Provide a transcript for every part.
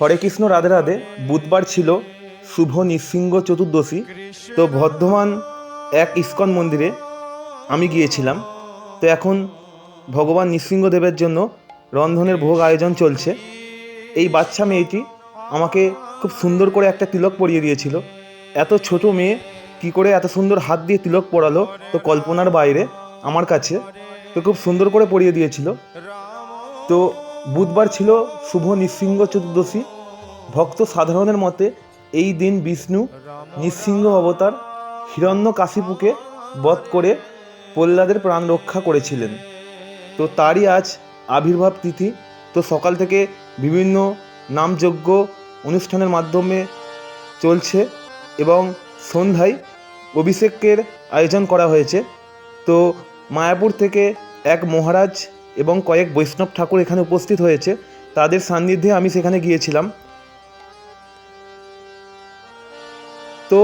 হরে কৃষ্ণ, রাধে রাধে। বুধবার ছিল শুভ নৃসিংহ চতুর্দশী। তো বর্ধমান এক ইস্কন মন্দিরে আমি গিয়েছিলাম। তো এখন ভগবান নৃসিংহদেবের জন্য রন্ধনের ভোগ আয়োজন চলছে। এই বাচ্চা মেয়েটি আমাকে খুব সুন্দর করে একটা তিলক পরিয়ে দিয়েছিল। এত ছোট মেয়ে কি করে এত সুন্দর হাত দিয়ে তিলক পরালো তো কল্পনার বাইরে আমার কাছে। তো খুব সুন্দর করে পরিয়ে দিয়েছিল। তো বুধবার ছিল শুভ নৃসিংহ চতুর্দশী। ভক্ত সাধারণের মতে এই দিন বিষ্ণু নৃসিংহ অবতার হিরণ্যকাশিপুকে বধ করে প্রহ্লাদের প্রাণ রক্ষা করেছিলেন। তো তারই আজ আবির্ভাব তিথি। তো সকাল থেকে বিভিন্ন নামযজ্ঞ অনুষ্ঠানের মাধ্যমে চলছে এবং সন্ধ্যায় অভিষেকের আয়োজন করা হয়েছে। তো মায়াপুর থেকে এক মহারাজ এবং কয়েক বৈষ্ণব ঠাকুর এখানে উপস্থিত হয়েছে। তাদের সান্নিধ্যে আমি সেখানে গিয়েছিলাম। তো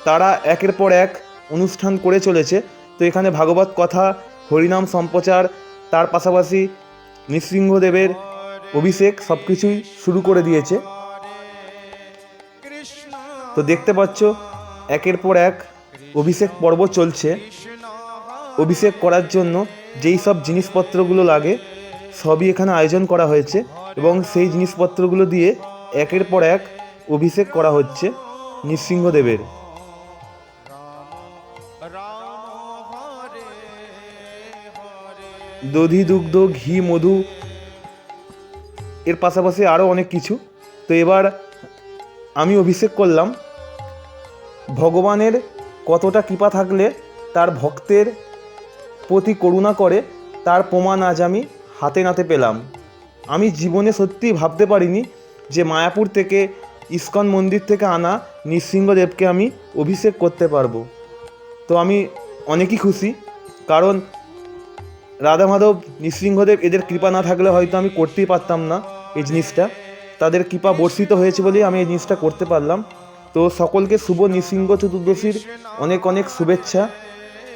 তারা একের পর এক অনুষ্ঠান করে চলেছে। তো এখানে ভাগবত কথা, হরিনাম সম্প্রচার, তার পাশাপাশি নৃসিংহদেবের অভিষেক সব কিছুই শুরু করে দিয়েছে। তো দেখতে পাচ্ছ একের পর এক অভিষেক পর্ব চলছে। অভিষেক করার জন্য যেই সব জিনিসপত্রগুলো লাগে সবই এখানে আয়োজন করা হয়েছে এবং সেই জিনিসপত্রগুলো দিয়ে একের পর এক অভিষেক করা হচ্ছে নৃসিংহদেবের। দধি, দুগ্ধ, ঘি, মধু, এর পাশাপাশি আরও অনেক কিছু। তো এবার আমি অভিষেক করলাম। ভগবানের কতটা কৃপা থাকলে তার ভক্তের প্রতি করুণা করে তার প্রমাণ আজ আমি হাতে নাতে পেলাম। আমি জীবনে সত্যিই ভাবতে পারিনি যে মায়াপুর থেকে ইস্কন মন্দির থেকে আনা নৃসিংহদেবকে আমি অভিষেক করতে পারবো। তো আমি অনেকই খুশি, কারণ রাধা মাধব, নৃসিংহদেব এদের কৃপা না থাকলে হয়তো আমি করতেই পারতাম না এই জিনিসটা। তাদের কৃপা বর্ষিত হয়েছে বলেই আমি এই জিনিসটা করতে পারলাম। তো সকলকে শুভ নৃসিংহ চতুর্দশীর অনেক অনেক শুভেচ্ছা।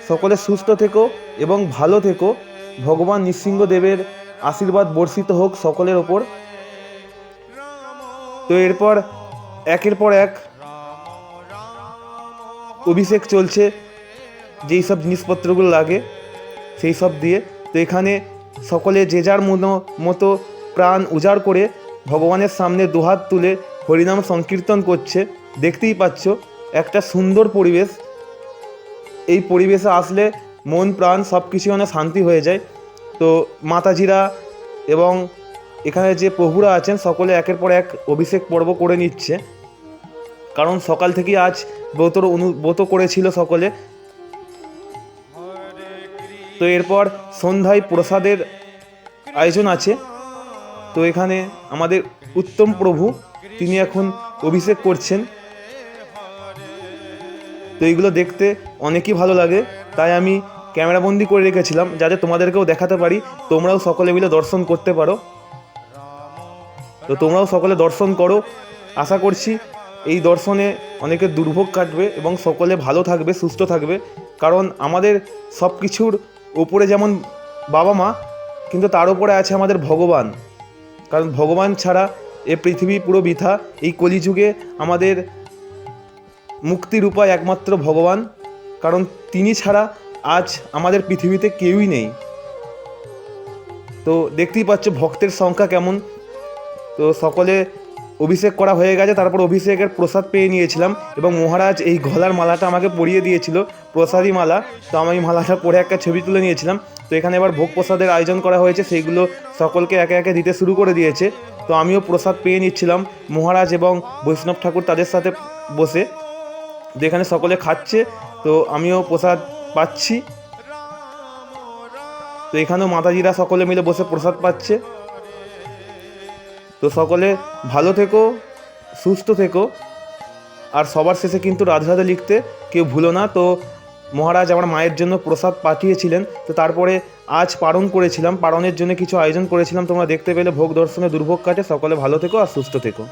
সকলে সুস্থ থেকো এবং ভালো থেকো। ভগবান নৃসিংহদেবের আশীর্বাদ বর্ষিত হোক সকলের ওপর। তো এরপর একের পর এক অভিষেক চলছে, যেই সব জিনিসপত্রগুলো লাগে সেই সব দিয়ে। তো এখানে সকলে যে যার মতো প্রাণ উজাড় করে ভগবানের সামনে দুহাত তুলে হরিনাম সংকীর্তন করছে। দেখতেই পাচ্ছ একটা সুন্দর পরিবেশ। এই পরিবেশে আসলে মন প্রাণ সব কিছু অনেক শান্তি হয়ে যায়। তো মাতাজিরা এবং এখানে যে প্রভুরা আছেন সকলে একের পর এক অভিষেক পর্ব করে নিচ্ছে, কারণ সকাল থেকেই আজ ব্রত করেছিল সকলে। তো এরপর সন্ধ্যায় প্রসাদের আয়োজন আছে। তো এখানে আমাদের উত্তম প্রভু তিনি এখন অভিষেক করছেন। তো এইগুলো দেখতে অনেকই ভালো লাগে, তাই আমি ক্যামেরাবন্দি করে রেখেছিলাম যাতে তোমাদেরকেও দেখাতে পারি, তোমরাও সকলে মিলে দর্শন করতে পারো। তো তোমরাও সকলে দর্শন করো। আশা করছি এই দর্শনে অনেকের দুর্ভোগ কাটবে এবং সকলে ভালো থাকবে, সুস্থ থাকবে। কারণ আমাদের সব কিছুর ওপরে যেমন বাবা মা, কিন্তু তার উপরে আছে আমাদের ভগবান। কারণ ভগবান ছাড়া এ পৃথিবী পুরো বৃথা। এই কলিযুগে আমাদের মুক্তির উপায় একমাত্র ভগবান, কারণ তিনি ছাড়া আজ আমাদের পৃথিবীতে কেউই নেই। তো দেখতেই পাচ্ছ ভক্তের সংখ্যা কেমন। তো সকলে অভিষেক করা হয়ে গেছে, তারপর অভিষেকের প্রসাদ পেয়ে নিয়েছিলাম এবং মহারাজ এই গলার মালাটা আমাকে পরিয়ে দিয়েছিল, প্রসাদী মালা। তো আমি মালাটা পরে একটা ছবি তুলে নিয়েছিলাম। তো এখানে এবার ভোগ প্রসাদের আয়োজন করা হয়েছে, সেইগুলো সকলকে একে একে দিতে শুরু করে দিয়েছে। তো আমিও প্রসাদ পেয়ে নিচ্ছিলাম মহারাজ এবং বৈষ্ণব ঠাকুর তাদের সাথে বসে। যেখানে সকলে খাচ্ছে, তো আমিও প্রসাদ পাচ্ছি। তো এখানেও মাতাজিরা সকলে মিলে বসে প্রসাদ পাচ্ছে। তো সকলে ভালো থেকো, সুস্থ থেকো। আর সবার শেষে কিন্তু রাধে রাধে লিখতে কেউ ভুলো না। তো মহারাজ আমার মায়ের জন্য প্রসাদ পাঠিয়েছিলেন। তো তারপরে আজ পারণ করেছিলাম, পারণের জন্য কিছু আয়োজন করেছিলাম, তোমরা দেখতে পেলে। ভোগ দর্শনে দুর্ভোগ কাটে। সকলে ভালো থেকো আর সুস্থ থেকো।